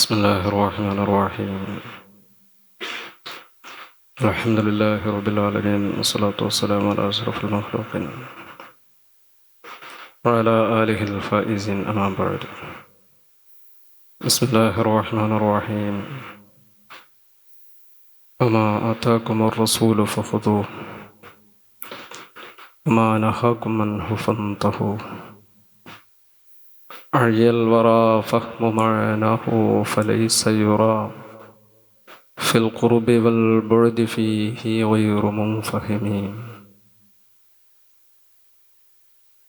بسم الله الرحمن الرحيم. الحمد لله رب العالمين، والصلاة والسلام على أشرف المخلوقين وعلى آله الفائزين، أما بعد. بسم الله الرحمن الرحيم. وما آتاكم الرسول فخذوه وما نهاكم عنه فانتهوا. أعي الورى فهم معناه فليس يرى في القرب والبعد فيه غير منفهم.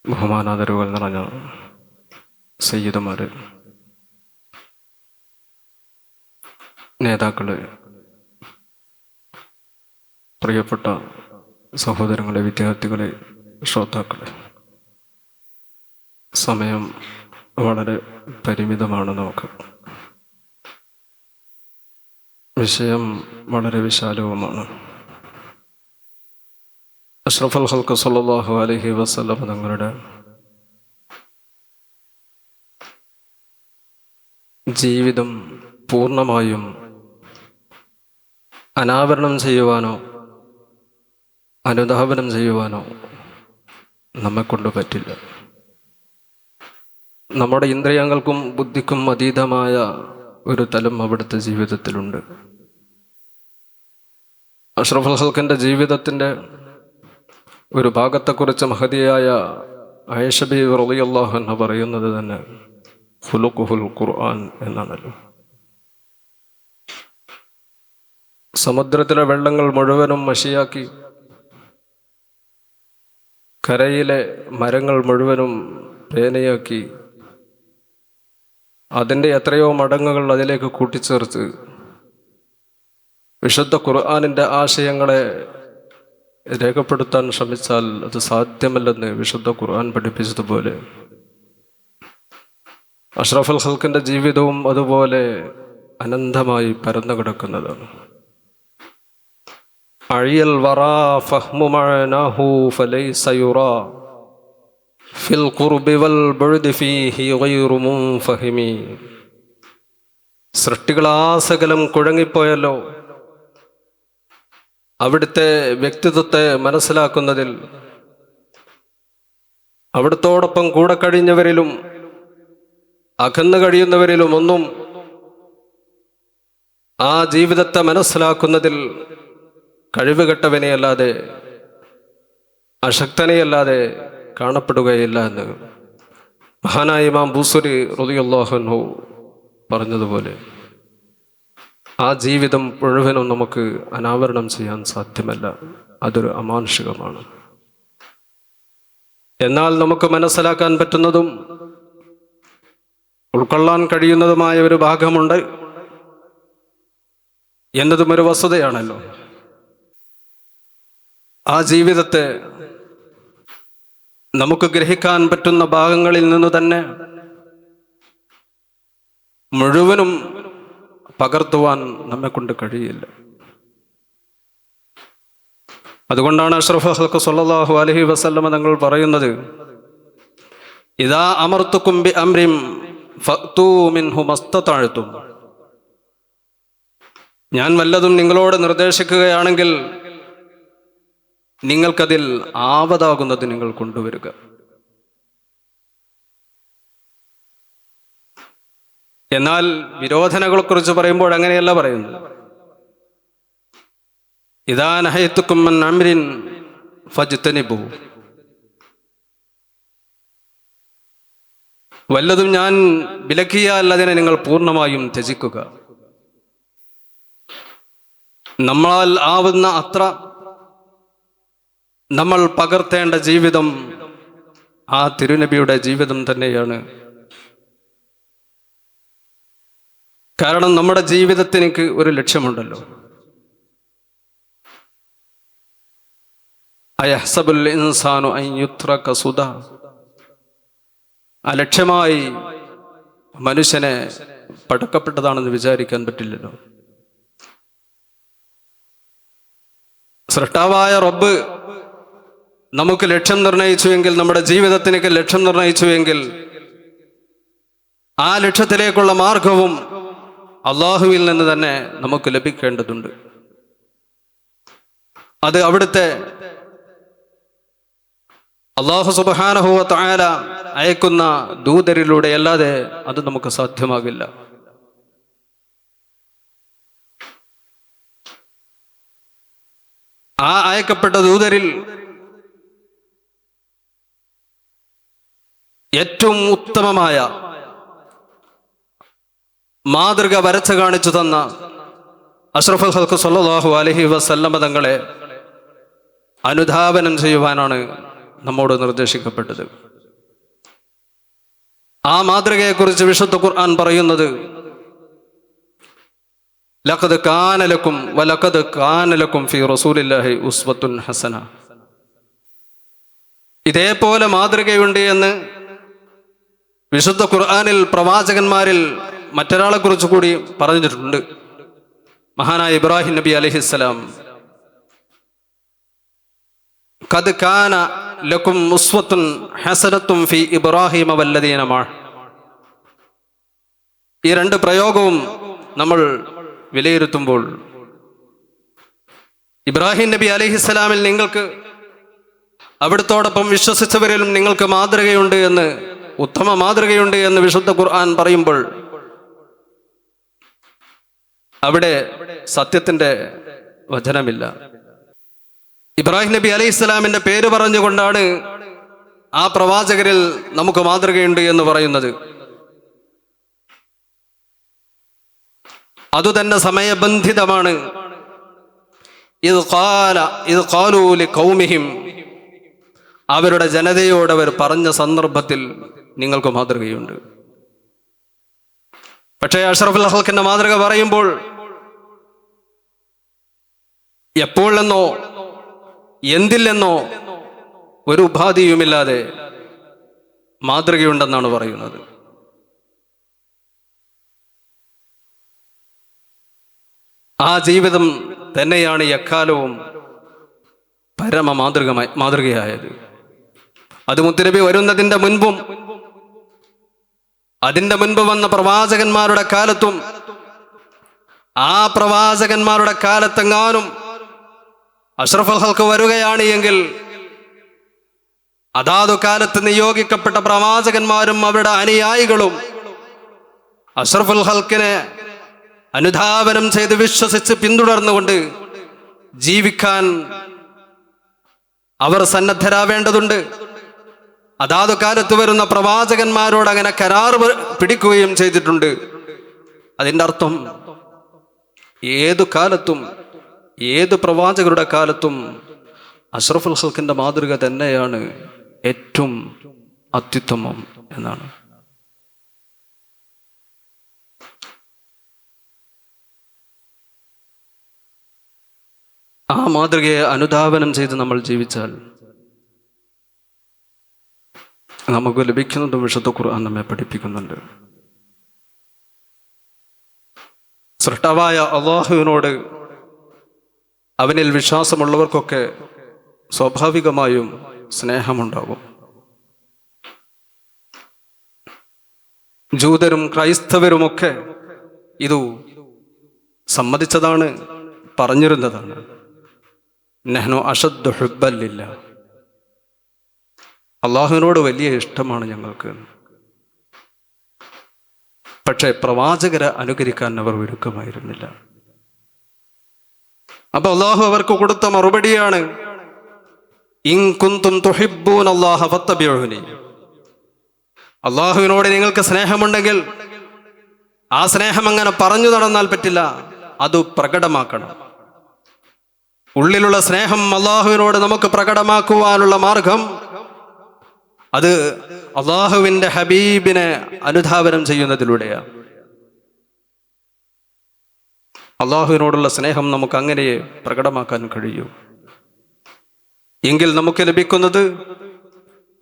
ബഹുമാനാദരവുകൾ നിറഞ്ഞ സയ്യിദുമാര്, നേതാക്കള്, പ്രിയപ്പെട്ട സഹോദരങ്ങളെ, വിദ്യാർത്ഥികളെ, ശ്രോതാക്കളെ, സമയം വളരെ പരിമിതമാണ്. നമുക്ക് വിഷയം വളരെ വിശാലവുമാണ്. അഷ്റഫുൽ ഖൽഖ് സ്വല്ലല്ലാഹു അലൈഹി വസല്ലം തങ്ങളുടെ ജീവിതം പൂർണ്ണമായും അനാവരണം ചെയ്യുവാനോ അനുധാവനം ചെയ്യുവാനോ നമ്മെക്കൊണ്ട് പറ്റില്ല. നമ്മുടെ ഇന്ദ്രിയങ്ങൾക്കും ബുദ്ധിക്കും അതീതമായ ഒരു തലം അവിടുത്തെ ജീവിതത്തിലുണ്ട്. അഷ്റഫുൽ ഖൽഖിൻ്റെ ജീവിതത്തിൻ്റെ ഒരു ഭാഗത്തെക്കുറിച്ച് മഹദിയായ ആയിഷ ബീവി റളിയല്ലാഹു അൻഹ പറയുന്നത് തന്നെ ഖുലുഖുൽ ഖുർആൻ എന്നാണല്ലോ. സമുദ്രത്തിലെ വെള്ളങ്ങൾ മുഴുവനും മഷിയാക്കി, കരയിലെ മരങ്ങൾ മുഴുവനും പേനയാക്കി, അതിൻ്റെ എത്രയോ മടങ്ങുകൾ അതിലേക്ക് കൂട്ടിച്ചേർത്ത് വിശുദ്ധ ഖുർആനിൻ്റെ ആശയങ്ങളെ രേഖപ്പെടുത്താൻ ശ്രമിച്ചാൽ അത് സാധ്യമല്ലെന്ന് വിശുദ്ധ ഖുർആൻ പഠിപ്പിച്ചതുപോലെ അഷ്റഫുൽ ഖൽഖിൻ്റെ ജീവിതവും അതുപോലെ അനന്തമായി പരന്നു കിടക്കുന്നതാണ്. അഴിയൽ വറാ ഫഹ്മു മഅനാഹു ഫലൈസ യുറാ ഫിൽ ഖുർബി വൽ ബുഅദി ഫീഹി ഗൈറു മുൻഫഹിമി. സൃഷ്ടികളാസകലം കുഴങ്ങിപ്പോയല്ലോ. അവിടുത്തെ വ്യക്തിത്വത്തെ മനസ്സിലാക്കുന്നതിൽ, അവിടുത്തോടൊപ്പം കൂടെ കഴിഞ്ഞവരിലും അകന്നു കഴിയുന്നവരിലും ഒന്നും ആ ജീവിതത്തെ മനസ്സിലാക്കുന്നതിൽ കഴിവുകെട്ടവനെയല്ലാതെ, അശക്തനെയല്ലാതെ കാണപ്പെടുകയില്ല എന്ന് മഹാനായ ഇമാം ബൂസരി റളിയല്ലാഹു അൻഹു പറഞ്ഞതുപോലെ ആ ജീവിതം മുഴുവനും നമുക്ക് അനാവരണം ചെയ്യാൻ സാധ്യമല്ല. അതൊരു അമാനുഷികമാണ്. എന്നാൽ നമുക്ക് മനസ്സിലാക്കാൻ പറ്റുന്നതും ഉൾക്കൊള്ളാൻ കഴിയുന്നതുമായ ഒരു ഭാഗമുണ്ട് എന്നതും ഒരു വസ്തുതയാണല്ലോ. ആ ജീവിതത്തെ നമുക്ക് ഗ്രഹിക്കാൻ പറ്റുന്ന ഭാഗങ്ങളിൽ നിന്ന് തന്നെ മുഴുവനും പകർത്തുവാൻ നമ്മെക്കൊണ്ട് കഴിയില്ല. അതുകൊണ്ടാണ് അഷ്റഫുൽ ഖൽഖ് സ്വല്ലല്ലാഹു അലൈഹി വസല്ലം തങ്ങൾ പറയുന്നത്, ഇദാ അമർതുകും ബി അംരിൻ ഫഅ്തൂ മിൻഹു മസ്തതഅ്തും. ഞാൻ വല്ലതും നിങ്ങളോട് നിർദ്ദേശിക്കുകയാണെങ്കിൽ നിങ്ങൾക്കതിൽ ആവതാകുന്നത് നിങ്ങൾ കൊണ്ടുവരിക. എന്നാൽ വിരോധനകളെക്കുറിച്ച് പറയുമ്പോൾ അങ്ങനെയല്ല പറയുന്നത്. ഇദാ നഹയ്തുകും അൻ അംരിൻ ഫജ്തനിബു. വല്ലതും ഞാൻ വിലക്കിയാൽ അതിനെ നിങ്ങൾ പൂർണ്ണമായും ത്യജിക്കുക. നമ്മളാൽ ആവുന്ന അത്ര നമ്മൾ പകർത്തേണ്ട ജീവിതം ആ തിരുനബിയുടെ ജീവിതം തന്നെയാണ്. കാരണം നമ്മുടെ ജീവിതത്തിനേക്ക് ഒരു ലക്ഷ്യമുണ്ടല്ലോ. അയഹ്സബുൽ ഇൻസാനു അൻ യുത്രക സുദാ. ആ ലക്ഷ്യമായി മനുഷ്യനെ പടക്കപ്പെട്ടതാണെന്ന് വിചാരിക്കാൻ പറ്റില്ലല്ലോ. സൃഷ്ടാവായ റബ്ബ് നമുക്ക് ലക്ഷ്യം നിർണയിച്ചുവെങ്കിൽ, നമ്മുടെ ജീവിതത്തിനേക്ക് ലക്ഷ്യം നിർണയിച്ചുവെങ്കിൽ, ആ ലക്ഷ്യത്തിലേക്കുള്ള മാർഗവും അള്ളാഹുവിൽ നിന്ന് തന്നെ നമുക്ക് ലഭിക്കേണ്ടതുണ്ട്. അത് അവിടുത്തെ അല്ലാഹു സുബ്ഹാനഹു വ തആല അയക്കുന്ന ദൂതരിലൂടെ അല്ലാതെ അത് നമുക്ക് സാധ്യമാകില്ല. ആ അയക്കപ്പെട്ട ദൂതരിൽ ഏറ്റവും ഉത്തമമായ മാതൃക വരച്ചു കാണിച്ചു തന്ന അഷ്റഫുൽ ഖൽഖ് സ്വല്ലല്ലാഹു അലൈഹി വസല്ലമ തങ്ങളെ അനുധാവനം ചെയ്യുവാനാണ് നമ്മോട് നിർദ്ദേശിക്കപ്പെട്ടത്. ആ മാതൃകയെക്കുറിച്ച് വിശുദ്ധ ഖുർആൻ പറയുന്നത് ലഖദ് കാന ലക്കും വലഖദ് കാന ലക്കും ഫീ റസൂലില്ലാഹി ഉസ്വത്തുൻ ഹസന. ഇതേപോലെ മാതൃകയുണ്ട് എന്ന് വിശുദ്ധ ഖുർആനിൽ പ്രവാചകന്മാരിൽ മറ്റൊരാളെ കുറിച്ച് കൂടി പറഞ്ഞിട്ടുണ്ട്. മഹാനായ ഇബ്രാഹിം നബി അലൈഹിസ്സലാം ഖദ് കാന ലക്കും ഉസ്വത്തുൻ ഹസനത്തുൻ ഫീ ഇബ്രാഹിമ വല്ലദീന മഅഹ്. ഈ രണ്ട് പ്രയോഗവും നമ്മൾ വിലയിരുത്തുമ്പോൾ ഇബ്രാഹിം നബി അലൈഹിസ്സലാമിൽ നിങ്ങൾക്ക് അവിടുത്തോടൊപ്പം വിശ്വസിച്ചവരിലും നിങ്ങൾക്ക് മാതൃകയുണ്ട് എന്ന്, ഉത്തമ മാതൃകയുണ്ട് എന്ന് വിശുദ്ധ ഖുർആൻ പറയുമ്പോൾ അവിടെ സത്യത്തിന്റെ വചനമില്ല. ഇബ്രാഹിം നബി അലൈഹിസ്സലാമിന്റെ പേര് പറഞ്ഞുകൊണ്ടാണ് ആ പ്രവാചകരിൽ നമുക്ക് മാതൃകയുണ്ട് എന്ന് പറയുന്നത്. അതുതന്നെ സമയബന്ധിതമാണ്. ഇദ് ഖാലൂ ലിഖൗമിഹിം, അവരുടെ ജനതയോട് അവർ പറഞ്ഞ സന്ദർഭത്തിൽ നിങ്ങൾക്ക് മാതൃകയുണ്ട്. പക്ഷേ അഷ്റഫുൽ ഖൽഖിന്റെ മാതൃക പറയുമ്പോൾ എപ്പോഴെന്നോ എന്തില്ലെന്നോ ഒരു ഉപാധിയുമില്ലാതെ മാതൃകയുണ്ടെന്നാണ് പറയുന്നത്. ആ ജീവിതം തന്നെയാണ് എക്കാലവും പരമ മാതൃകയായത്. അത് മുത്തുനബി വരുന്നതിന്റെ മുൻപും അതിന്റെ മുൻപ് വന്ന പ്രവാചകന്മാരുടെ കാലത്തും ആ പ്രവാചകന്മാരുടെ കാലത്തെങ്ങാനും അഷ്റഫുൽ ഖൽഖ് വരികയാണ് എങ്കിൽ അതാതു കാലത്ത് നിയോഗിക്കപ്പെട്ട പ്രവാചകന്മാരും അവരുടെ അനുയായികളും അഷ്റഫുൽ ഖൽഖിനെ അനുധാവനം ചെയ്ത് വിശ്വസിച്ച് പിന്തുടർന്നുകൊണ്ട് ജീവിക്കാൻ അവർ സന്നദ്ധരാവേണ്ടതുണ്ട്. അതാതു കാലത്ത് വരുന്ന പ്രവാചകന്മാരോട് അങ്ങനെ കരാർ പിടിക്കുകയും ചെയ്തിട്ടുണ്ട്. അതിൻ്റെ അർത്ഥം ഏതു കാലത്തും ഏത് പ്രവാചകരുടെ കാലത്തും അഷ്റഫുൽ ഖൽഖിന്റെ മാതൃക തന്നെയാണ് ഏറ്റവും അത്യുത്തമം എന്നാണ്. ആ മാതൃകയെ അനുധാവനം ചെയ്ത് നമ്മൾ ജീവിച്ചാൽ നമുക്ക് ലഭിക്കുന്നതും വിശുദ്ധ ഖുർആൻ നമ്മെ പഠിപ്പിക്കുന്നുണ്ട്. സൃഷ്ടാവായ അല്ലാഹുവിനോട് അവനിൽ വിശ്വാസമുള്ളവർക്കൊക്കെ സ്വാഭാവികമായും സ്നേഹമുണ്ടാകും. ജൂതരും ക്രൈസ്തവരുമൊക്കെ ഇത് സമ്മതിച്ചതാണ്, പറഞ്ഞിരുന്നതാണ്. നഹ്നു അശദ്ദു ഹുബ്ബൻ ലില്ലാഹ്, അള്ളാഹുവിനോട് വലിയ ഇഷ്ടമാണ് ഞങ്ങൾക്ക്. പക്ഷേ പ്രവാചകരെ അനുകരിക്കാൻ അവർ ഒരുക്കമായിരുന്നില്ല. അപ്പൊ അള്ളാഹു അവർക്ക് കൊടുത്ത മറുപടിയാണ് ഇൻ കുന്തും തുഹിബ്ബൂനല്ലാഹ ഫത്തബിഊനി. അള്ളാഹുവിനോട് നിങ്ങൾക്ക് സ്നേഹമുണ്ടെങ്കിൽ ആ സ്നേഹം അങ്ങനെ പറഞ്ഞു നടന്നാൽ പറ്റില്ല, അത് പ്രകടമാക്കണം. ഉള്ളിലുള്ള സ്നേഹം അള്ളാഹുവിനോട് നമുക്ക് പ്രകടമാക്കുവാനുള്ള മാർഗം അത് അള്ളാഹുവിന്റെ ഹബീബിനെ അനുധാവനം ചെയ്യുന്നതിലൂടെയാണ്. അള്ളാഹുവിനോടുള്ള സ്നേഹം നമുക്ക് അങ്ങനെ പ്രകടമാക്കാൻ കഴിയൂ. എങ്കിൽ നമുക്ക് ലഭിക്കുന്നത്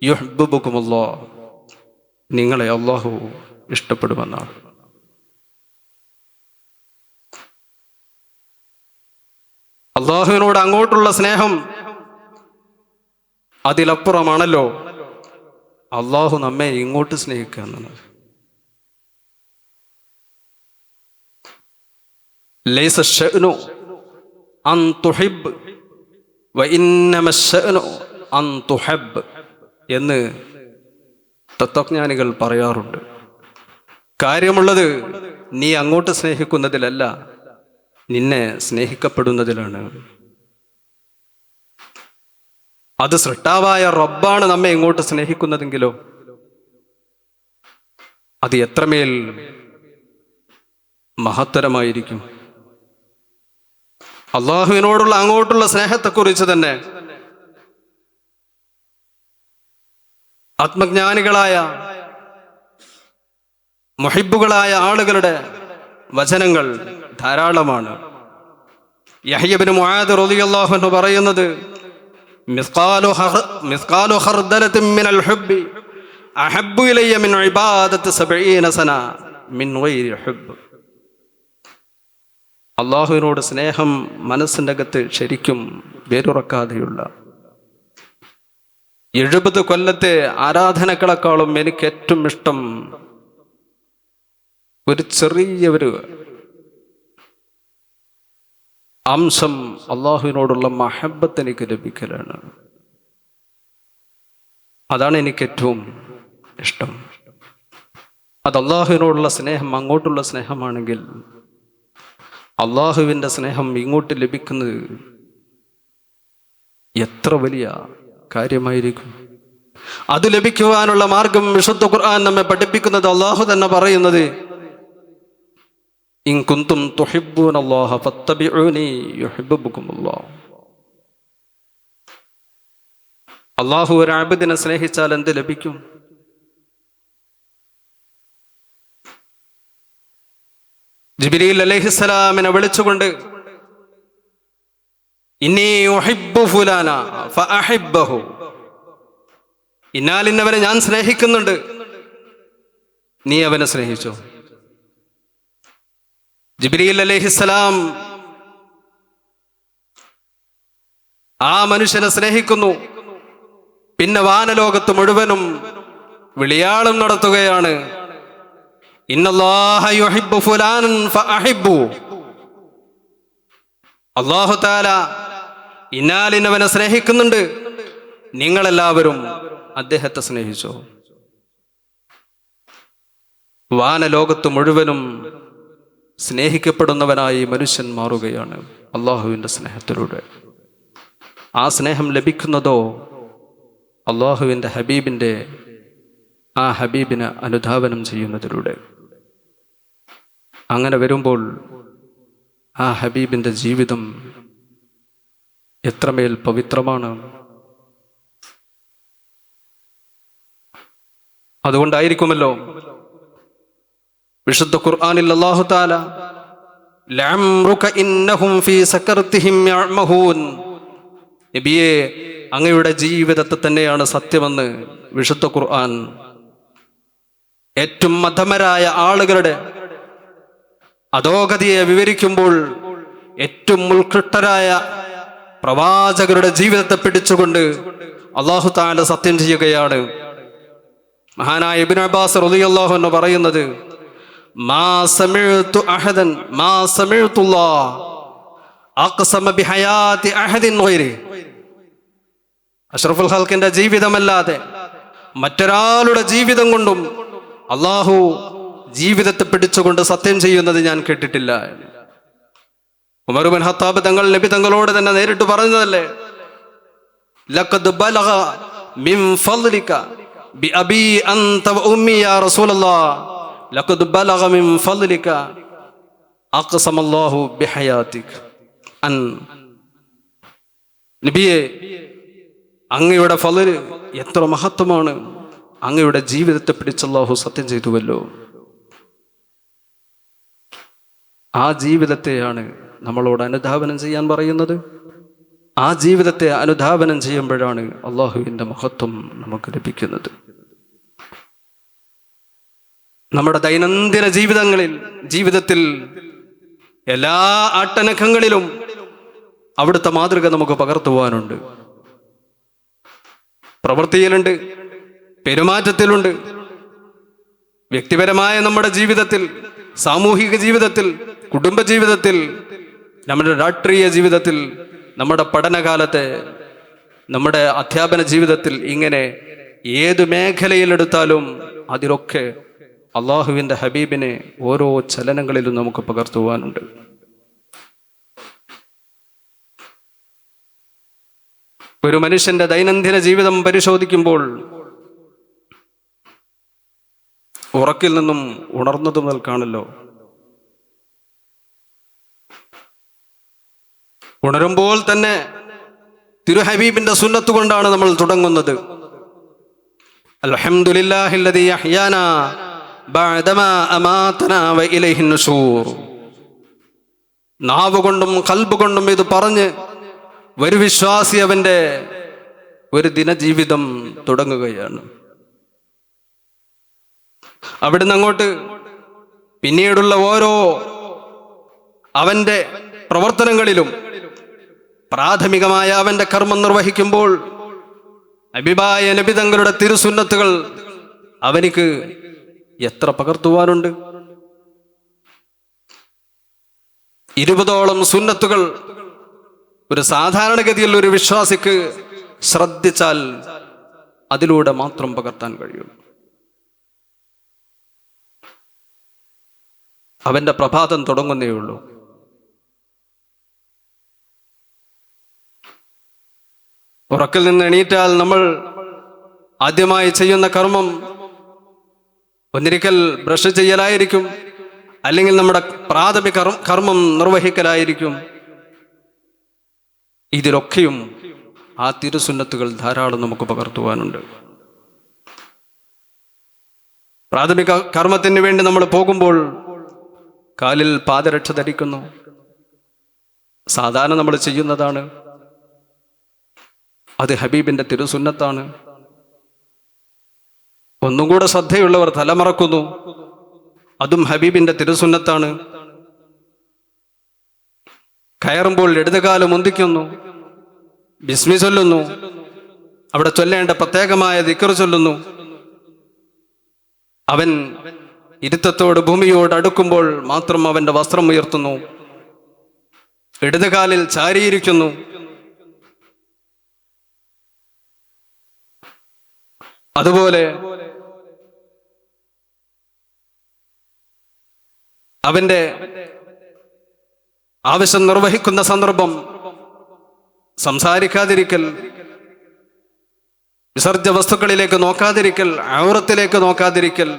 യുഹ്ബിബുകുമുല്ലാഹ്, നിങ്ങളെ അള്ളാഹു ഇഷ്ടപ്പെടുമെന്നാണ്. അള്ളാഹുവിനോട് അങ്ങോട്ടുള്ള സ്നേഹം അതിലപ്പുറമാണല്ലോ അള്ളാഹു നമ്മെ ഇങ്ങോട്ട് സ്നേഹിക്കുക എന്നുള്ളത്. ലൈസ ശഅ്നു അൻ തുഹിബ് വ ഇന്നമ ശഅ്നു അൻ തുഹബ്ബ് എന്ന് തത്വജ്ഞാനികൾ പറയാറുണ്ട്. കാര്യമുള്ളത് നീ അങ്ങോട്ട് സ്നേഹിക്കുന്നതിലല്ല, നിന്നെ സ്നേഹിക്കപ്പെടുന്നതിലാണ്. അത് സൃഷ്ടാവായ റബ്ബാണ് നമ്മെ ഇങ്ങോട്ട് സ്നേഹിക്കുന്നതെങ്കിലോ അത് എത്രമേൽ മഹത്തരമായിരിക്കും. അള്ളാഹുവിനോടുള്ള അങ്ങോട്ടുള്ള സ്നേഹത്തെക്കുറിച്ച് തന്നെ ആത്മജ്ഞാനികളായ മുഹിബ്ബുകളായ ആളുകളുടെ വചനങ്ങൾ ധാരാളമാണ്. യഹ്യ ഇബ്നു മുആദ് റളിയല്ലാഹു അൻഹു പറയുന്നത്, മിസ്കാലു ഖർദലത്തിൻ മിനൽ ഹുബ്ബി അഹബ്ബു ഇലയ്യ മിൻ ഇബാദത്തി 70 സന മിൻ ഗൈരി ഹുബ്ബ്. അള്ളാഹുവിനോട് സ്നേഹം മനസ്സിൻ്റെ അകത്ത് ശരിക്കും വേരുറക്കാതെയുള്ള 70 കൊല്ലത്തെ ആരാധനകളെക്കാളും എനിക്ക് ഏറ്റവും ഇഷ്ടം ഒരു ചെറിയൊരു അംശം അള്ളാഹുവിനോടുള്ള മഹബ്ബത്ത് എനിക്ക് ലഭിക്കലാണ്. അതാണ് എനിക്ക് ഏറ്റവും ഇഷ്ടം. അത് അള്ളാഹുവിനോടുള്ള സ്നേഹം അങ്ങോട്ടുള്ള സ്നേഹമാണെങ്കിൽ അള്ളാഹുവിൻ്റെ സ്നേഹം ഇങ്ങോട്ട് ലഭിക്കുന്നത് എത്ര വലിയ കാര്യമായിരിക്കും. അത് ലഭിക്കുവാനുള്ള മാർഗം വിശുദ്ധ ഖുർആൻ നമ്മെ പഠിപ്പിക്കുന്നത് അള്ളാഹു തന്നെ പറയുന്നത്, ഇൻ കുന്തും തുഹിബ്ബൂനല്ലാഹ ഫത്തബിഊനി യുഹിബ്ബുകുമുല്ലാഹ്. അള്ളാഹു ഒരു അബ്ദിനെ സ്നേഹിച്ചാൽ എന്ത് ലഭിക്കും? ജിബ്രീൽ അലൈഹിസ്സലാമിനെ വിളിച്ചുകൊണ്ട് ഇന്നി ഉഹിബ്ബു ഫുലാന ഫഅഹിബ്ബഹു, ഇന്നാലിന്നവനെ ഞാൻ സ്നേഹിക്കുന്നുണ്ട്, നീ അവനെ സ്നേഹിച്ചോ. ജിബ്രീൽ അലൈഹിസ്സലാം ആ മനുഷ്യനെ സ്നേഹിക്കുന്നു. പിന്നെ വാനലോകത്ത് മുഴുവനും വിളിയാളം നടത്തുകയാണ്, ഇന്നല്ലാഹ യുഹിബ്ബു ഫുലാനൻ ഫഅഹിബ്ബു. അല്ലാഹു തആല ഇന്നാലിന്നവനെ സ്നേഹിക്കുന്നുണ്ട്, നിങ്ങളെല്ലാവരും അദ്ദേഹത്തെ സ്നേഹിച്ചോ. വാനലോകത്ത് മുഴുവനും സ്നേഹിക്കപ്പെടുന്നവനായി മനുഷ്യൻ മാറുകയാണ് അള്ളാഹുവിൻ്റെ സ്നേഹത്തിലൂടെ. ആ സ്നേഹം ലഭിക്കുന്നതോ അള്ളാഹുവിൻ്റെ ഹബീബിൻ്റെ ആ ഹബീബിനെ അനുധാവനം ചെയ്യുന്നതിലൂടെ. അങ്ങനെ വരുമ്പോൾ ആ ഹബീബിൻ്റെ ജീവിതം എത്രമേൽ പവിത്രമാണ്. അതുകൊണ്ടായിരിക്കുമല്ലോ വിശുദ്ധ ഖുർആനിൽ അല്ലാഹു തആല ലഅംറുക ഇന്നഹും ഫീ സകർതിഹിം യഅമഹൂൻ, നബിയേ അങ്ങയുടെ ജീവിതത്തെ തന്നെയാണ് സത്യമെന്ന് വിശുദ്ധ ഖുർആൻ ഏറ്റവും മധമരായ ആളുകളുടെ അധോഗതിയെ വിവരിക്കുമ്പോൾ ഏറ്റവും ഉത്കൃഷ്ടരായ പ്രവാചകരുടെ ജീവിതത്തെ പിടിച്ചുകൊണ്ട് അല്ലാഹു തആല സത്യം ചെയ്യുകയാണ്. മഹാനായ ഇബ്നു അബ്ബാസ് റളിയല്ലാഹു അൻഹു പറയുന്നത്, മാ സമിഅതു അഹദൻ മാ സമിഅതുല്ലാഹ് അഖ്സമ ബിഹയാതി അഹദിൻ ഗൈരി. അഷ്റഫുൽ ഖൽഖിന്റെ ജീവിതമല്ലാതെ മറ്റൊരാളുടെ ജീവിതം കൊണ്ടും അള്ളാഹു ജീവിതത്തെ പിടിച്ചുകൊണ്ട് സത്യം ചെയ്യുന്നത് ഞാൻ കേട്ടിട്ടില്ല. ഉമർ ഇബ്നു ഖത്താബ് തങ്ങൾ നബി തങ്ങളോട് തന്നെ നേരിട്ട് പറഞ്ഞതല്ലേ, ലഖദ് ബലഗ മിൻ ഫളിക ബി അബി അൻത വ ഉമ്മി യാ റസൂലല്ലാഹ് ലഖദ് ബലഗ മിൻ ഫളിക അഖ്സമല്ലാഹു ബിഹയാതിക അൻ. നബിയെ അങ്ങയുടെ ഫള് എത്ര മഹത്വമാണ്, അങ്ങയുടെ ജീവിതത്തെ പിടിച്ച് അല്ലാഹു സത്യം ചെയ്തുവല്ലോ. ആ ജീവിതത്തെയാണ് നമ്മളോട് അനുധാവനം ചെയ്യാൻ പറയുന്നത്. ആ ജീവിതത്തെ അനുധാവനം ചെയ്യുമ്പോഴാണ് അള്ളാഹുവിൻ്റെ മഹത്വം നമുക്ക് ലഭിക്കുന്നത്. നമ്മുടെ ദൈനംദിന ജീവിതത്തിൽ എല്ലാ ആട്ടനക്കങ്ങളിലും അവിടുത്തെ മാതൃക നമുക്ക് പകർത്തുവാനുണ്ട്. പ്രവൃത്തിയിലുണ്ട്, പെരുമാറ്റത്തിലുണ്ട്, വ്യക്തിപരമായ നമ്മുടെ ജീവിതത്തിൽ, സാമൂഹിക ജീവിതത്തിൽ, കുടുംബജീവിതത്തിൽ, നമ്മുടെ രാഷ്ട്രീയ ജീവിതത്തിൽ, നമ്മുടെ പഠനകാലത്തെ, നമ്മുടെ അധ്യാപന ജീവിതത്തിൽ, ഇങ്ങനെ ഏത് മേഖലയിലെടുത്താലും അതിലൊക്കെ അള്ളാഹുവിൻ്റെ ഹബീബിനെ ഓരോ ചലനങ്ങളിലും നമുക്ക് പകർത്തുവാനുണ്ട്. ഒരു മനുഷ്യന്റെ ദൈനംദിന ജീവിതം പരിശോധിക്കുമ്പോൾ ഉറക്കിൽ നിന്നും ഉണർന്നതു മുതൽ കാണല്ലോ, ഉണരുമ്പോൾ തന്നെ തിരുഹബീബിന്റെ സുന്നത്ത് കൊണ്ടാണ് നമ്മൾ തുടങ്ങുന്നത്. അൽഹംദുലില്ലാഹില്ലദീ അഹ്യാനാ ബഅദമാ അമാതനാ വഇലൈഹിൻ നുശൂർ. നാവ് കൊണ്ടും ഖൽബ് കൊണ്ടും ഇത് പറഞ്ഞ് ഒരു വിശ്വാസി അവന്റെ ഒരു ദിനജീവിതം തുടങ്ങുകയാണ്. അവിടുന്ന് അങ്ങോട്ട് പിന്നീടുള്ള ഓരോ അവന്റെ പ്രവർത്തനങ്ങളിലും പ്രാഥമികമായ അവന്റെ കർമ്മം നിർവഹിക്കുമ്പോൾ ഹബീബായ നബി തങ്ങളുടെ തിരുസുന്നത്തുകൾ അവനിക്ക് എത്ര പകർത്തുവാനുണ്ട്. 20ഓളം സുന്നത്തുകൾ ഒരു സാധാരണഗതിയിൽ ഒരു വിശ്വാസിക്ക് ശ്രദ്ധിച്ചാൽ അതിലൂടെ മാത്രം പകർത്താൻ കഴിയും. അവന്റെ പ്രഭാതം തുടങ്ങുന്നേ ഉള്ളൂ. ഉറക്കിൽ നിന്ന് എണീറ്റാൽ നമ്മൾ ആദ്യമായി ചെയ്യുന്ന കർമ്മം ഒന്നിരിക്കൽ ബ്രഷ് ചെയ്യലായിരിക്കും, അല്ലെങ്കിൽ നമ്മുടെ പ്രാഥമിക കർമ്മം നിർവഹിക്കലായിരിക്കും. ഇതിലൊക്കെയും ആ തിരുസുന്നത്തുകൾ ധാരാളം നമുക്ക് പകർത്തുവാനുണ്ട്. പ്രാഥമിക കർമ്മത്തിന് വേണ്ടി നമ്മൾ പോകുമ്പോൾ കാലിൽ പാദരക്ഷ ധരിക്കുന്നു. സാധാരണ നമ്മൾ ചെയ്യുന്നതാണ്. അത് ഹബീബിന്റെ തിരുസുന്നത്താണ്. ഒന്നും കൂടെ ശ്രദ്ധയുള്ളവർ തലമറക്കുന്നു, അതും ഹബീബിന്റെ തിരുസുന്നത്താണ്. കയറുമ്പോൾ ഇടതുകാലം മുന്തിക്കുന്നു, ബിസ്മി ചൊല്ലുന്നു, അവിടെ ചൊല്ലേണ്ട പ്രത്യേകമായ ദിക്ർ ചൊല്ലുന്നു. അവൻ ഇരുത്തത്തോട് ഭൂമിയോട് അടുക്കുമ്പോൾ മാത്രം അവന്റെ വസ്ത്രം ഉയർത്തുന്നു, ഇടതുകാലിൽ ചാരിയിരിക്കുന്നു. അതുപോലെ അവന്റെ ആവശ്യം നിർവഹിക്കുന്ന സന്ദർഭം സംസാരിക്കാതിരിക്കൽ, വിസർജ്യ വസ്തുക്കളിലേക്ക് നോക്കാതിരിക്കൽ, ഔറത്തിലേക്ക് നോക്കാതിരിക്കൽ,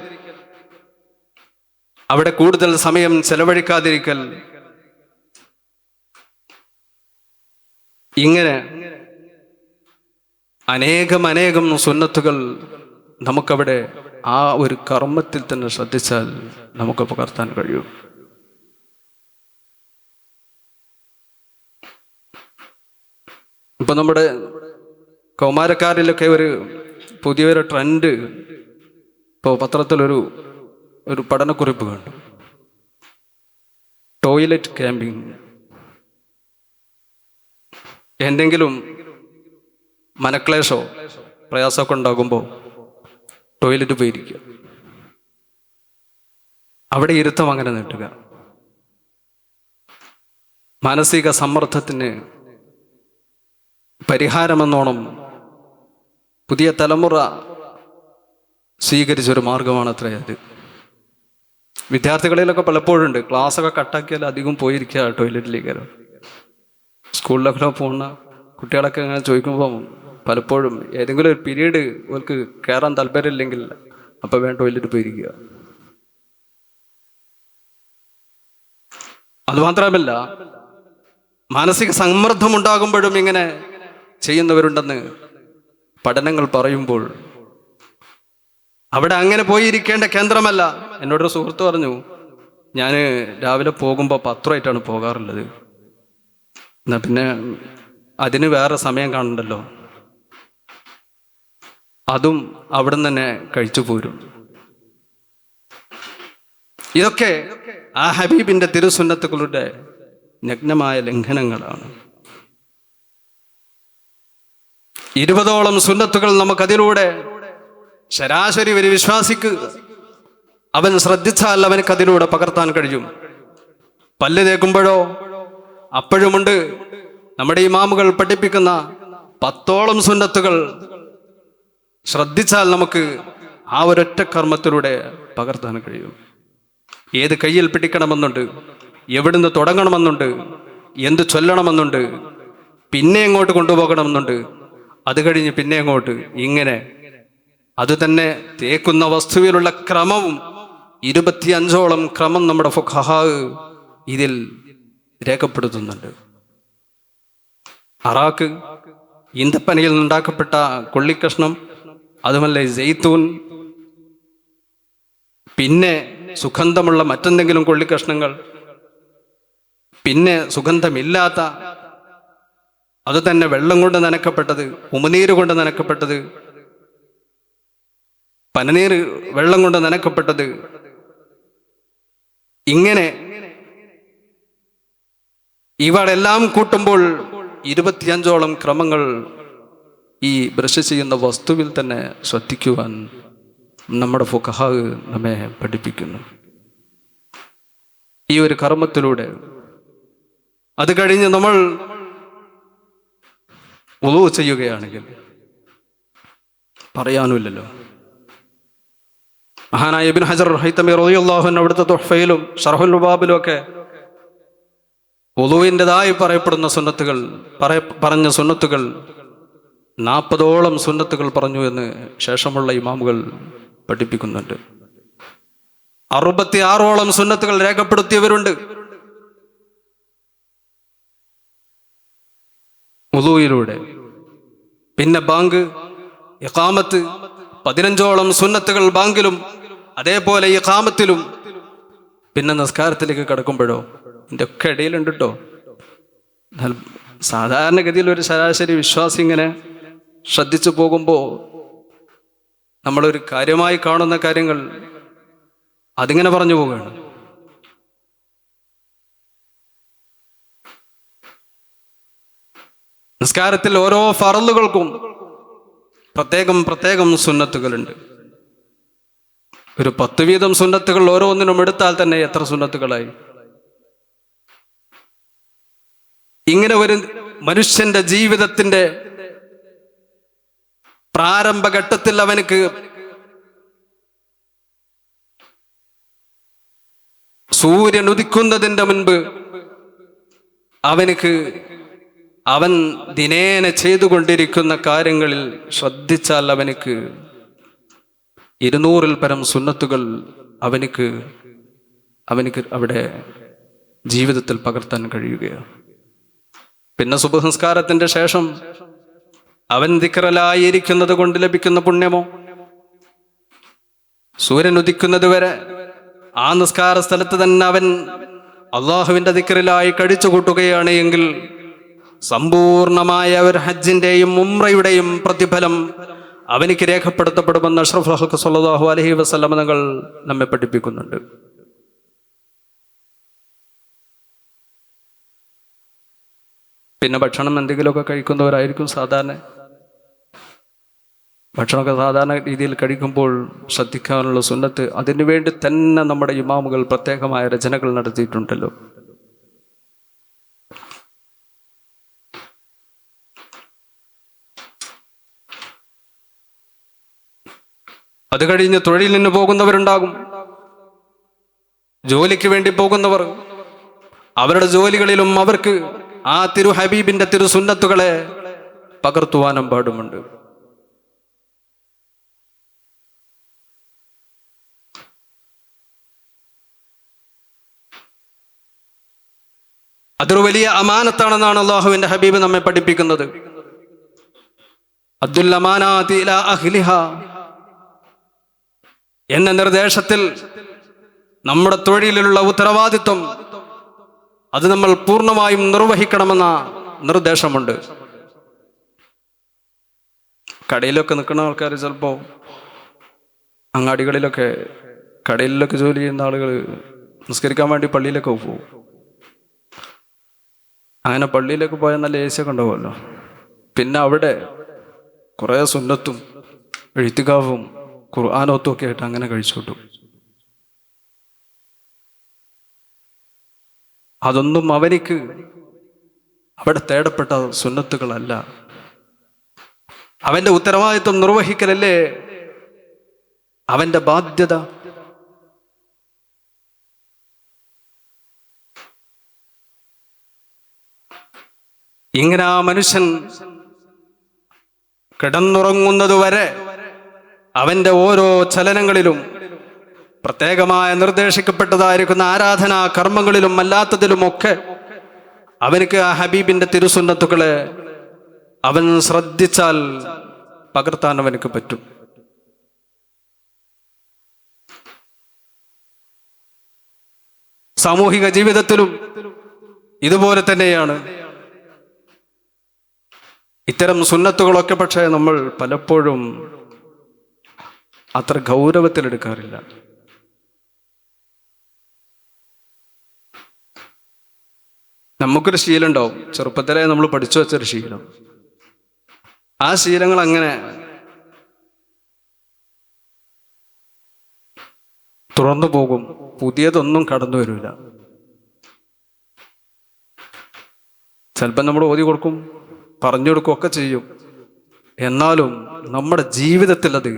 അവിടെ കൂടുതൽ സമയം ചെലവഴിക്കാതിരിക്കൽ, ഇങ്ങനെ അനേകം സുന്നത്തുകൾ നമുക്കവിടെ ആ ഒരു കർമ്മത്തിൽ തന്നെ ശ്രദ്ധിച്ചാൽ നമുക്ക് പകർത്താൻ കഴിയും. ഇപ്പൊ നമ്മുടെ കൗമാരക്കാരിലൊക്കെ ഒരു പുതിയൊരു ട്രെൻഡ്, ഇപ്പോൾ പത്രത്തിലൊരു പഠനക്കുറിപ്പ് കണ്ടു. Toilet camping. എന്തെങ്കിലും മനക്ലേശോ പ്രയാസമൊക്കെ ഉണ്ടാകുമ്പോൾ ടോയ്ലറ്റ് പോയിരിക്കുക, അവിടെ ഇരുത്തം അങ്ങനെ നീട്ടുക. മാനസിക സമ്മർദ്ദത്തിന് പരിഹാരമെന്നോണം പുതിയ തലമുറ സ്വീകരിച്ചൊരു മാർഗമാണ് അത്രേ അത്. വിദ്യാർത്ഥികളിലൊക്കെ പലപ്പോഴുണ്ട്, ക്ലാസ്സൊക്കെ കട്ടാക്കിയാൽ അധികം പോയിരിക്കുക ടോയ്ലറ്റിലേക്ക്. സ്കൂളിലൊക്കെ പോകുന്ന കുട്ടികളൊക്കെ അങ്ങനെ ചോദിക്കുമ്പോൾ പലപ്പോഴും ഏതെങ്കിലും ഒരു പീരീഡ് അവർക്ക് കയറാൻ താല്പര്യമില്ലെങ്കിൽ അപ്പം വേണ്ട ടോയ്ലറ്റ് പോയിരിക്കുക. അതുമാത്രമല്ല, മാനസിക സമ്മർദ്ദം ഉണ്ടാകുമ്പോഴും ഇങ്ങനെ ചെയ്യുന്നവരുണ്ടെന്ന് പഠനങ്ങൾ പറയുമ്പോൾ അവിടെ അങ്ങനെ പോയിരിക്കേണ്ട കേന്ദ്രമല്ല. എന്നോടൊരു സുഹൃത്ത് പറഞ്ഞു, ഞാൻ രാവിലെ പോകുമ്പോൾ പത്രമായിട്ടാണ് പോകാറുള്ളത്, എന്നാ പിന്നെ അതിന് വേറെ സമയം കാണണ്ടല്ലോ, അതും അവിടെ നിന്ന് തന്നെ കഴിച്ചു പോരും. ഇതൊക്കെ ആ ഹബീബിന്റെ തിരുസുന്നത്തുകളുടെ നഗ്നമായ ലംഘനങ്ങളാണ്. 20ഓളം സുന്നത്തുകൾ നമുക്കതിലൂടെ ശരാശരി ഒരു വിശ്വാസിക്ക് അവൻ ശ്രദ്ധിച്ചാൽ അവനക്ക് അതിലൂടെ പകർത്താൻ കഴിയും. പല്ല് തേക്കുമ്പോഴോ അപ്പോഴുമുണ്ട് നമ്മുടെ ഇമാമുകൾ പഠിപ്പിക്കുന്ന 10ഓളം സുന്നത്തുകൾ. ശ്രദ്ധിച്ചാൽ നമുക്ക് ആ ഒരൊറ്റ കർമ്മത്തിലൂടെ പകർത്താൻ കഴിയും. ഏത് കയ്യിൽ പിടിക്കണമെന്നുണ്ട്, എവിടുന്ന് തുടങ്ങണമെന്നുണ്ട്, എന്ത് ചൊല്ലണമെന്നുണ്ട്, പിന്നെ എങ്ങോട്ട് കൊണ്ടുപോകണമെന്നുണ്ട്, അത് കഴിഞ്ഞ് പിന്നെ എങ്ങോട്ട്, ഇങ്ങനെ. അത് തന്നെ തേക്കുന്ന വസ്തുവിലുള്ള ക്രമവും 25ഓളം ക്രമം നമ്മുടെ ഫുഖഹാ ഇതിൽ രേഖപ്പെടുത്തുന്നുണ്ട്. അറാക്ക്, ഈന്തപ്പനയിൽ നിന്നുണ്ടാക്കപ്പെട്ട കൊള്ളിക്കഷ്ണം, അതുമല്ല ജെയ്ത്തൂൻ, പിന്നെ സുഗന്ധമുള്ള മറ്റെന്തെങ്കിലും കൊള്ളിക്കഷ്ണങ്ങൾ, പിന്നെ സുഗന്ധമില്ലാത്ത, അത് തന്നെ വെള്ളം കൊണ്ട് നനക്കപ്പെട്ടത്, ഉമിനീര് കൊണ്ട് നനക്കപ്പെട്ടത്, പനനീര് വെള്ളം കൊണ്ട് നനക്കപ്പെട്ടത്, ഇങ്ങനെ ഇവളെല്ലാം കൂട്ടുമ്പോൾ 25ഓളം ക്രമങ്ങൾ ഈ ബ്രഷ് ചെയ്യുന്ന വസ്തുവിൽ തന്നെ ശ്രദ്ധിക്കുവാൻ നമ്മുടെ ഫുഖഹാ നമ്മെ പഠിപ്പിക്കുന്നു. ഈ ഒരു കർമ്മത്തിലൂടെ അത് കഴിഞ്ഞ് നമ്മൾ വുളൂ ചെയ്യുകയാണെങ്കിൽ പറയാനുമില്ലല്ലോ. മഹാനായ ഇബ്നു ഹജർ ഹൈതമി റളിയല്ലാഹു അൻഹു അവിടുത്തെ തുഹ്ഫയിലും ശർഹുൽ ലുബാബിലും ഒക്കെ വുളൂവിൻ്റെതായി പറയപ്പെടുന്ന സുന്നത്തുകൾ പറഞ്ഞ സുന്നത്തുകൾ 40ഓളം സുന്നത്തുകൾ പറഞ്ഞു എന്ന് ശേഷമുള്ള ഇമാമുകൾ പഠിപ്പിക്കുന്നുണ്ട്. 66ഓളം സുന്നത്തുകൾ രേഖപ്പെടുത്തിയവരുണ്ട് വുളൂയിലൂടെ. പിന്നെ ബാങ്ക്, ഇഖാമത്ത്, 15ഓളം സുന്നത്തുകൾ ബാങ്കിലും അതേപോലെ ഇഖാമത്തിലും. പിന്നെ നിസ്കാരത്തിലേക്ക് കടക്കുമ്പോഴോ ഇതിൻ്റെ ഒക്കെ ഇടയിലുണ്ട് കേട്ടോ. സാധാരണഗതിയിൽ ഒരു ശരാശരി വിശ്വാസി ഇങ്ങനെ ശ്രദ്ധിച്ചു പോകുമ്പോൾ നമ്മളൊരു കാര്യമായി കാണുന്ന കാര്യങ്ങൾ അതിങ്ങനെ പറഞ്ഞു പോവുകയാണ്. നിസ്കാരത്തിൽ ഓരോ ഫറളുകൾക്കും പ്രത്യേകം പ്രത്യേകം സുന്നത്തുകളുണ്ട്. ഒരു 10 വീതം സുന്നത്തുകൾ ഓരോന്നിനും എടുത്താൽ തന്നെ എത്ര സുന്നത്തുകളായി. ഇങ്ങനെ ഒരു മനുഷ്യന്റെ ജീവിതത്തിന്റെ പ്രാരംഭഘട്ടത്തിൽ അവനക്ക് സൂര്യൻ ഉദിക്കുന്നതിൻ്റെ മുൻപ് അവൻ ദിനേന ചെയ്തുകൊണ്ടിരിക്കുന്ന കാര്യങ്ങളിൽ ശ്രദ്ധിച്ചാൽ അവനക്ക് 200-ൽ പരം സുന്നത്തുകൾ അവനക്ക് അവിടെ ജീവിതത്തിൽ പകർത്താൻ കഴിയുകയാണ്. പിന്നെ സുബ്ഹ് നിസ്കാരത്തിന്റെ ശേഷം അവൻ ദിക്റിലായിരിക്കുന്നത് കൊണ്ട് ലഭിക്കുന്ന പുണ്യമോ, സൂര്യൻ ഉദിക്കുന്നത് വരെ ആ നിസ്കാര സ്ഥലത്ത് തന്നെ അവൻ അള്ളാഹുവിന്റെ ദിക്റിലായി കഴിച്ചു കൂട്ടുകയാണ് എങ്കിൽ സമ്പൂർണമായ ഒരു ഹജ്ജിന്റെയും ഉംറയുടെയും പ്രതിഫലം അവനിക്ക് രേഖപ്പെടുത്തപ്പെടുമെന്ന് അഷ്റഫുൽ ഖൽഖ് സ്വല്ലല്ലാഹു അലൈഹി വസല്ലം തങ്ങൾ നമ്മെ പഠിപ്പിക്കുന്നുണ്ട്. പിന്നെ ഭക്ഷണം എന്തെങ്കിലുമൊക്കെ കഴിക്കുന്നവരായിരിക്കും സാധാരണ. ഭക്ഷണമൊക്കെ സാധാരണ രീതിയിൽ കഴിക്കുമ്പോൾ ശ്രദ്ധിക്കാനുള്ള സുന്നത്ത് അതിനു വേണ്ടി തന്നെ നമ്മുടെ ഇമാമുകൾ പ്രത്യേകമായ രചനകൾ നടത്തിയിട്ടുണ്ടല്ലോ. അത് കഴിഞ്ഞ് തൊഴിലിന് പോകുന്നവരുണ്ടാകും, ജോലിക്ക് വേണ്ടി പോകുന്നവർ. അവരുടെ ജോലികളിലും അവർക്ക് ആ തിരു ഹബീബിന്റെ തിരു സുന്നത്തുകളെ പകർത്തുവാനും പാടുമുണ്ട്. അതൊരു വലിയ അമാനത്താണെന്നാണ് അല്ലാഹുവിന്റെ ഹബീബ് നമ്മെ പഠിപ്പിക്കുന്നത്. അദ്ദുൽ അമാനാതി ഇലാ അഹ്ലിഹാ എന്ന നിർദ്ദേശത്തിൽ നമ്മുടെ തൊഴിലിലുള്ള ഉത്തരവാദിത്വം അത് നമ്മൾ പൂർണ്ണമായും നിർവഹിക്കണമെന്ന നിർദ്ദേശമുണ്ട്. കടയിലൊക്കെ നിൽക്കുന്ന ആൾക്കാർ ചിലപ്പോൾ അങ്ങാടികളിലൊക്കെ കടയിലൊക്കെ ജോലി ചെയ്യുന്ന ആളുകൾ നിസ്കരിക്കാൻ വേണ്ടി പള്ളിയിലൊക്കെ പോകും. അങ്ങനെ പള്ളിയിലൊക്കെ പോയാൽ നല്ല AC ഒക്കെ ഉണ്ടാവുമല്ലോ. പിന്നെ അവിടെ കുറേ സുന്നത്തും എഴുത്തികാവും ഖുർആനോത്തും ഒക്കെ ആയിട്ട് അങ്ങനെ കഴിച്ചു കിട്ടും. അതൊന്നും അവനിക്ക് അവിടെ തേടപ്പെട്ട സുന്നത്തുകളല്ല. അവന്റെ ഉത്തരവാദിത്വം നിർവഹിക്കലല്ലേ അവന്റെ ബാധ്യത. ഇങ്ങനെ ആ മനുഷ്യൻ കിടന്നുറങ്ങുന്നതുവരെ അവന്റെ ഓരോ ചലനങ്ങളിലും പ്രത്യേകമായ നിർദ്ദേശിക്കപ്പെട്ടതായിരിക്കുന്ന ആരാധനാ കർമ്മങ്ങളിലും അല്ലാത്തതിലുമൊക്കെ അവനക്ക് ആ ഹബീബിന്റെ തിരുസുന്നത്തുകളെ അവൻ ശ്രദ്ധിച്ചാൽ പകർത്താൻ അവനക്ക് പറ്റും. സാമൂഹിക ജീവിതത്തിലും ഇതുപോലെ തന്നെയാണ്. ഇത്തരം സുന്നത്തുകളൊക്കെ പക്ഷേ നമ്മൾ പലപ്പോഴും അത്ര ഗൗരവത്തിലെടുക്കാറില്ല. നമുക്കൊരു ശീലം ഉണ്ടാവും, ചെറുപ്പത്തിലെ നമ്മൾ പഠിച്ചു വെച്ചൊരു ശീലം. ആ ശീലങ്ങൾ അങ്ങനെ തുറന്നു പോകും, പുതിയതൊന്നും കടന്നു വരില്ല. ചിലപ്പോൾ നമ്മൾ ഓതി കൊടുക്കും, പറഞ്ഞു കൊടുക്കും, ഒക്കെ ചെയ്യും. എന്നാലും നമ്മുടെ ജീവിതത്തിൽ അത്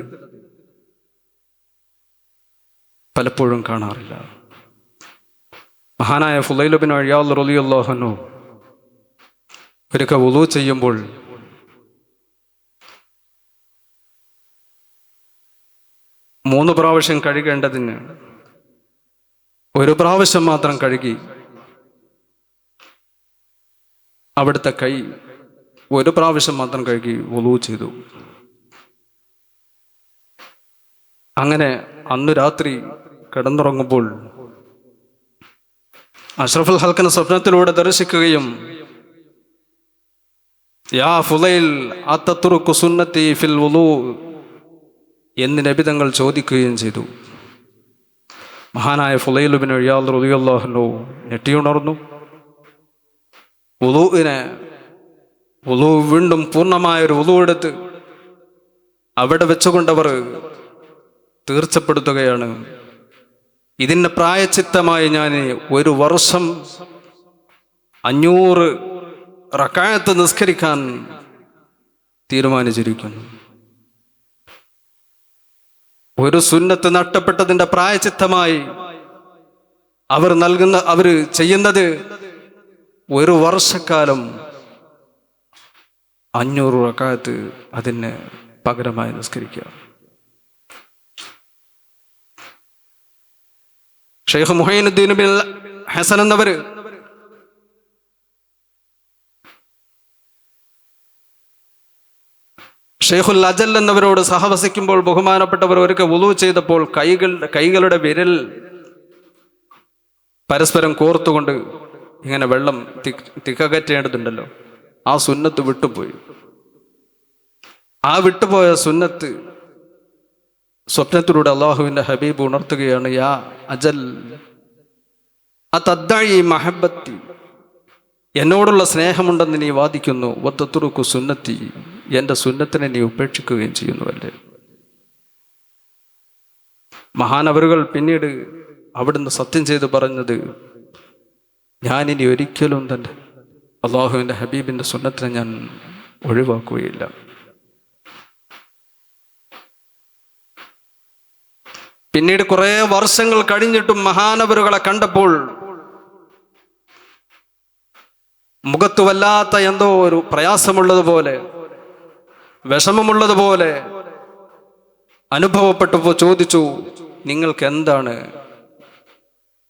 പലപ്പോഴും കാണാറില്ല. മഹാനായ ഫുളൈൽ ഇബ്നു ഇയാദ് റളിയല്ലാഹു അൻഹു ഒരിക്കൽ വുളൂ ചെയ്യുമ്പോൾ മൂന്ന് പ്രാവശ്യം കഴുകേണ്ടതിന് ഒരു പ്രാവശ്യം മാത്രം കഴുകി അവിടുത്തെ കൈ ഒരു പ്രാവശ്യം മാത്രം കഴുകി വുളൂ ചെയ്തു. അങ്ങനെ അന്ന് രാത്രി കിടന്നുറങ്ങുമ്പോൾ അഷ്റഫുൽ ഹൽക്കിന് സ്വപ്നത്തിലൂടെ ദർശിക്കുകയും യാ ഫുളൈൽ അത്തത്റുകു സുന്നത്തി ഫിൽ വുളൂ എന്ന് നബി തങ്ങൾ ചോദിക്കുകയും ചെയ്തു. മഹാനായ ഫുളൈൽ ഇബ്നു ഇയാദ് റളിയല്ലാഹു അൻഹു ഞെട്ടിയുണർന്നു. വുളൂ വീണ്ടും പൂർണ്ണമായൊരു വുളൂ എടുത്ത് അവിടെ വെച്ചുകൊണ്ടവർ തീർച്ചപ്പെടുത്തുകയാണ്, ഇതിന് പ്രായച്ചിത്തമായി ഞാൻ 1 വർഷം 500 റക്അത്ത് നിസ്കരിക്കാൻ തീരുമാനിച്ചിരിക്കുന്നു. ഒരു സുന്നത്ത് നഷ്ടപ്പെട്ടതിൻ്റെ പ്രായച്ചിത്തമായി അവർ ചെയ്യുന്നത് 1 വർഷക്കാലം 500 റക്അത്ത് അതിന് പകരമായി നിസ്കരിക്കുക. ഷെയ്ഖ് മുഹൈനുദ്ദീൻ ബിൻ ഹസൻ എന്നവർ ഷെയ്ഖുൽ അജൽ എന്നവരോട് സഹവസിക്കുമ്പോൾ ബഹുമാനപ്പെട്ടവർ ഒരിക്കൽ വുളൂ ചെയ്തപ്പോൾ കൈകളുടെ വിരൽ പരസ്പരം കോർത്തുകൊണ്ട് ഇങ്ങനെ വെള്ളം തിക്കകറ്റേണ്ടതുണ്ടല്ലോ, ആ സുന്നത്ത് വിട്ടുപോയി. ആ വിട്ടുപോയ സുന്നത്ത് സ്വപ്നത്തിലൂടെ അള്ളാഹുവിന്റെ ഹബീബ് ഉണർത്തുകയാണ്, യാ അജൽ അതദ്ദഈ മഹബ്ബത്തി, എന്നോടുള്ള സ്നേഹമുണ്ടെന്ന് നീ വാദിക്കുന്നു, വതത്റുകു സുന്നത്തി, എൻ്റെ സുന്നത്തിനെ നീ ഉപേക്ഷിക്കുകയും ചെയ്യുന്നുവല്ലേ. മഹാനവറുകൾ പിന്നീട് അവിടുന്ന് സത്യം ചെയ്ത് പറഞ്ഞത്, ഞാനിനി ഒരിക്കലും തന്നെ അള്ളാഹുവിൻ്റെ ഹബീബിൻ്റെ സുന്നത്തിനെ ഞാൻ ഒഴിവാക്കുകയില്ല. പിന്നീട് കുറെ വർഷങ്ങൾ കഴിഞ്ഞിട്ടും മഹാനവറുകളെ കണ്ടപ്പോൾ മുഖത്ത് വല്ലാത്ത എന്തോ ഒരു പ്രയാസമുള്ളതുപോലെ, വിഷമമുള്ളതുപോലെ അനുഭവപ്പെട്ടപ്പോൾ ചോദിച്ചു, നിങ്ങൾക്ക് എന്താണ്,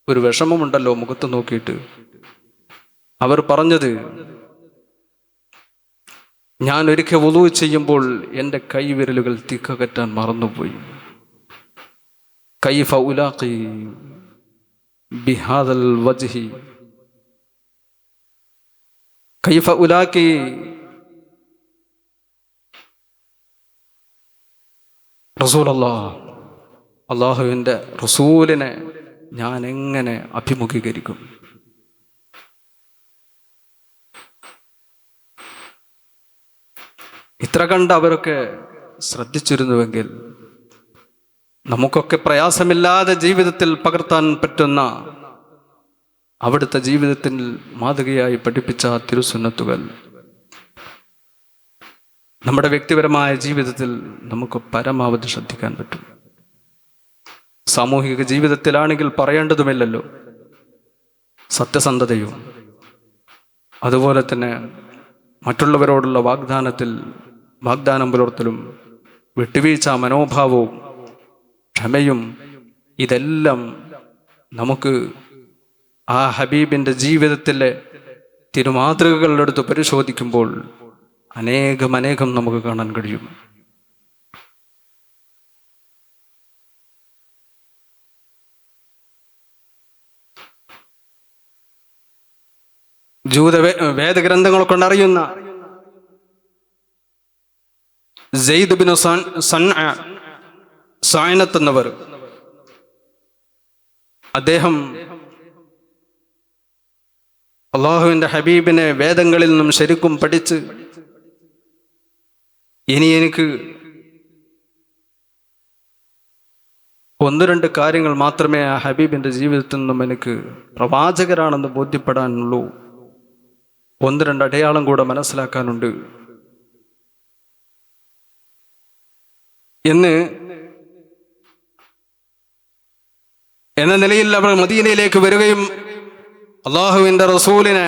ഒരു വിഷമമുണ്ടല്ലോ മുഖത്ത് നോക്കിയിട്ട്. അവർ പറഞ്ഞത്, ഞാൻ ഒരിക്കൽ വുളൂ ചെയ്യുമ്പോൾ എൻ്റെ കൈവിരലുകൾ തിക്കകറ്റാൻ മറന്നുപോയി. കൈഫ ഉലാഖി ബിഹാദൽ വജ്ഹി, കൈഫ ഉലാഖി റസൂലല്ലാഹ്, അള്ളാഹുവിൻ്റെ റസൂലിനെ ഞാൻ എങ്ങനെ അഭിമുഖീകരിക്കും? ഇത്ര കണ്ട് അവരൊക്കെ ശ്രദ്ധിച്ചിരുന്നുവെങ്കിൽ നമുക്കൊക്കെ പ്രയാസമില്ലാതെ ജീവിതത്തിൽ പകർത്താൻ പറ്റുന്ന അവിടുത്തെ ജീവിതത്തിൽ മാതൃകയായി പഠിപ്പിച്ച തിരുസുന്നത്തുകൾ നമ്മുടെ വ്യക്തിപരമായ ജീവിതത്തിൽ നമുക്ക് പരമാവധി ശ്രദ്ധിക്കാൻ പറ്റും. സാമൂഹിക ജീവിതത്തിലാണെങ്കിൽ പറയേണ്ടതുമില്ലല്ലോ. സത്യസന്ധതയും അതുപോലെ തന്നെ മറ്റുള്ളവരോടുള്ള വാഗ്ദാനം പുലർത്തലും വിട്ടുവീഴ്ച മനോഭാവവും ക്ഷമയും ഇതെല്ലാം നമുക്ക് ആ ഹബീബിൻ്റെ ജീവിതത്തിലെ തിരുമാതൃകകളുടെ അടുത്ത് പരിശോധിക്കുമ്പോൾ അനേകം നമുക്ക് കാണാൻ കഴിയും. വേദഗ്രന്ഥങ്ങളെ കൊണ്ടറിയുന്ന സെയ്ദ് ബിൻ സഅനത്ത് എന്നവർ, അദ്ദേഹം അള്ളാഹുവിൻ്റെ ഹബീബിനെ വേദങ്ങളിൽ നിന്നും ശരിക്കും പഠിച്ച് ഇനി എനിക്ക് 1-2 കാര്യങ്ങൾ മാത്രമേ ആ ഹബീബിൻ്റെ ജീവിതത്തിൽ നിന്നും എനിക്ക് പ്രവാചകരാണെന്ന് ബോധ്യപ്പെടാനുള്ളൂ, 1-2 അടയാളം കൂടെ മനസ്സിലാക്കാനുണ്ട് എന്ന നിലയിൽ അവർ മദീനയിലേക്ക് വരികയും അള്ളാഹുവിൻ്റെ റസൂലിനെ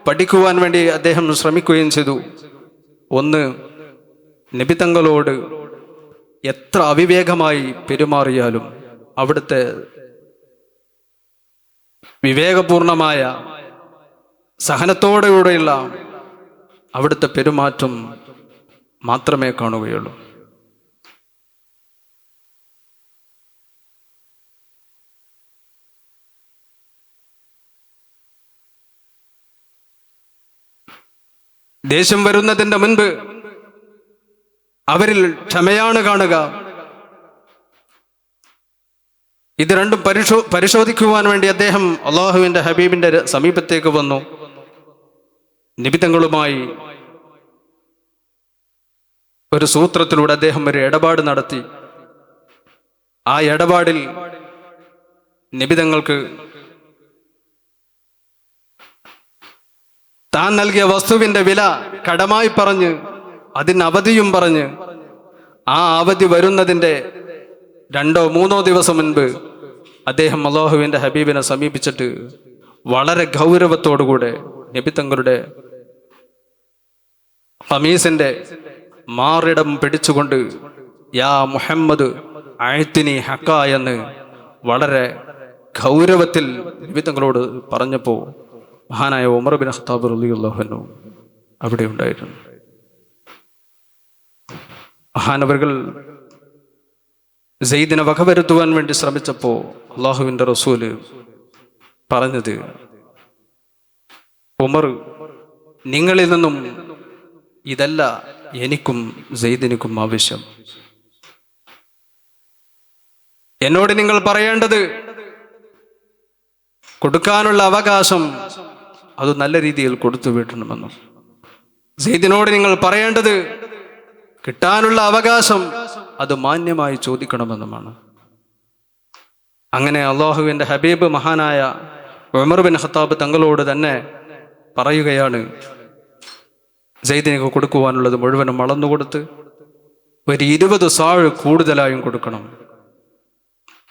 പഠിക്കുവാൻ വേണ്ടി അദ്ദേഹം ശ്രമിക്കുകയും ചെയ്തു. ഒന്ന്, നബി തങ്ങളോട് എത്ര അവിവേകമായി പെരുമാറിയാലും അവിടുത്തെ വിവേകപൂർണമായ സഹനത്തോടെയുള്ള അവിടുത്തെ പെരുമാറ്റം മാത്രമേ കാണുകയുള്ളൂ. ദേഷ്യം വരുന്നതിൻ്റെ മുൻപ് അവരിൽ ക്ഷമയാണ് കാണുക. ഇത് രണ്ടും പരിശോധിക്കുവാൻ വേണ്ടി അദ്ദേഹം അള്ളാഹുവിൻ്റെ ഹബീബിൻ്റെ സമീപത്തേക്ക് വന്നു. നബി തങ്ങളുമായി ഒരു സൂത്രത്തിലൂടെ അദ്ദേഹം ഒരു ഇടപാട് നടത്തി. ആ ഇടപാടിൽ നബി തങ്ങൾക്ക് താൻ നൽകിയ വസ്തുവിൻ്റെ വില കടമായി പറഞ്ഞ് അതിന് അവധിയും പറഞ്ഞ് ആ അവധി വരുന്നതിൻ്റെ 2-3 ദിവസം മുൻപ് അദ്ദേഹം അല്ലാഹുവിൻ്റെ ഹബീബിനെ സമീപിച്ചിട്ട് വളരെ ഗൗരവത്തോടുകൂടെ നബി തങ്ങളുടെ ഖമീസിന്റെ മാറിടം പിടിച്ചുകൊണ്ട് യാ മുഹമ്മദ് അഅ്തിനി ഹഖ എന്ന് വളരെ ഗൗരവത്തിൽ നബി തങ്ങളോട് പറഞ്ഞപ്പോൾ മഹാനായ ഉമർ ബിൻ ഖത്താബ് റളിയല്ലാഹു അൻഹു അവിടെ ഉണ്ടായിരുന്നു. മഹാനവറുകൾ സെയ്ദിനെ വകവരുത്തുവാൻ വേണ്ടി ശ്രമിച്ചപ്പോൾ അള്ളാഹുവിൻ്റെ റസൂല് പറഞ്ഞത്, ഉമർ, നിങ്ങളിൽ നിന്നും ഇതല്ല എനിക്കും സെയ്ദിനിക്കും ആവശ്യം. എന്നോട് നിങ്ങൾ പറയേണ്ടത് കൊടുക്കാനുള്ള അവകാശം അത് നല്ല രീതിയിൽ കൊടുത്തു വീട്ടണമെന്നും, സെയ്ദിനോട് നിങ്ങൾ പറയേണ്ടത് കിട്ടാനുള്ള അവകാശം അത് മാന്യമായി ചോദിക്കണമെന്നുമാണ്. അങ്ങനെ അള്ളാഹുവിൻ്റെ ഹബീബ് മഹാനായ ഉമർ ബിൻ ഖത്താബ് തങ്ങളോട് തന്നെ പറയുകയാണ്, സെയ്ദിനക്ക് കൊടുക്കുവാനുള്ളത് മുഴുവനും അളന്നുകൊടുത്ത് ഒരു 20 സാഴ് കൂടുതലായും കൊടുക്കണം.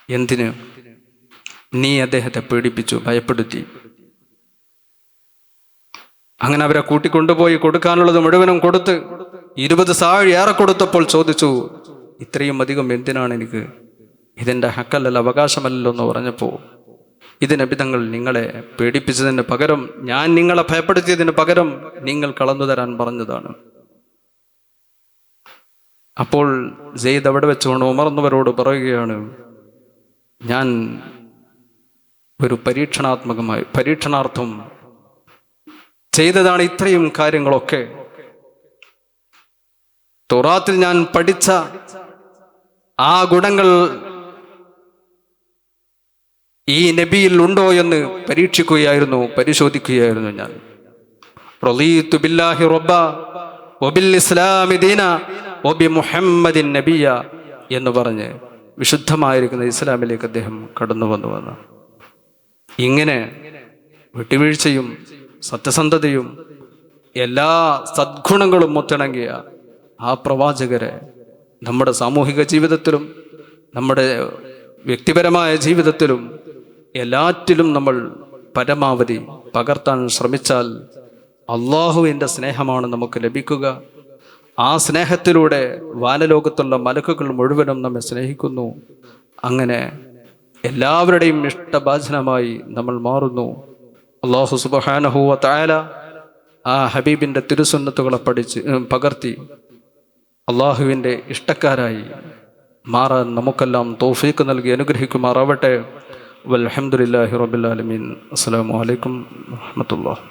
എന്തിന്? നീ അദ്ദേഹത്തെ പേടിപ്പിച്ചു, ഭയപ്പെടുത്തി. അങ്ങനെ അവരെ കൂട്ടിക്കൊണ്ടുപോയി കൊടുക്കാനുള്ളത് മുഴുവനും കൊടുത്ത് 20 സാഴ് ഏറെ കൊടുത്തപ്പോൾ ചോദിച്ചു, ഇത്രയും അധികം എന്തിനാണ് എനിക്ക്? ഇതെൻ്റെ ഹക്കല്ലല്ലോ, അവകാശമല്ലല്ലോ എന്ന് പറഞ്ഞപ്പോൾ, ഇത് നബി തങ്ങൾ നിങ്ങളെ പേടിപ്പിച്ചതിന് പകരം, ഞാൻ നിങ്ങളെ ഭയപ്പെടുത്തിയതിന് പകരം നിങ്ങൾ കളന്നു തരാൻ പറഞ്ഞതാണ്. അപ്പോൾ സെയ്ദ് അവിടെ വെച്ചുകൊണ്ട് ഉമർന്നവരോട് പറയുകയാണ്, ഞാൻ ഒരു പരീക്ഷണാർത്ഥം ചെയ്തതാണ് ഇത്രയും കാര്യങ്ങളൊക്കെ. തൗറാത്തിൽ ഞാൻ പഠിച്ച ആ ഗുണങ്ങൾ ഈ നബിയിൽ ഉണ്ടോ എന്ന് പരിശോധിക്കുകയായിരുന്നു ഞാൻ. റളീതു ബില്ലാഹി റബ്ബ വബിൽ ഇസ്ലാമി ദീന വബി മുഹമ്മദിൻ നബിയ എന്ന് പറഞ്ഞ് വിശുദ്ധമായിരിക്കുന്ന ഇസ്ലാമിലേക്ക് അദ്ദേഹം കടന്നു വന്നു. ഇങ്ങനെ വിട്ടുവീഴ്ചയും സത്യസന്ധതയും എല്ലാ സദ്ഗുണങ്ങളും ഒത്തിണങ്ങിയ ആ പ്രവാചകരെ നമ്മുടെ സാമൂഹിക ജീവിതത്തിലും നമ്മുടെ വ്യക്തിപരമായ ജീവിതത്തിലും എല്ലാറ്റിലും നമ്മൾ പരമാവധി പകർത്താൻ ശ്രമിച്ചാൽ അള്ളാഹുവിൻ്റെ സ്നേഹമാണ് നമുക്ക് ലഭിക്കുക. ആ സ്നേഹത്തിലൂടെ വാനലോകത്തുള്ള മലക്കുകൾ മുഴുവനും നമ്മെ സ്നേഹിക്കുന്നു. അങ്ങനെ എല്ലാവരുടെയും ഇഷ്ടഭാജനമായി നമ്മൾ മാറുന്നു. അള്ളാഹു സുബ്ഹാനഹു വ തആല ആ ഹബീബിൻ്റെ തിരുസുന്നത്തുകളെ പകർത്തി അള്ളാഹുവിൻ്റെ ഇഷ്ടക്കാരായി മാറാൻ നമുക്കെല്ലാം തൗഫീഖ് നൽകി അനുഗ്രഹിക്കുമാറാവട്ടെ. വൽഹംദുലില്ലാഹി റബ്ബിൽ ആലമീൻ. അസ്സലാമു അലൈക്കും വറഹ്മത്തുള്ളാഹി.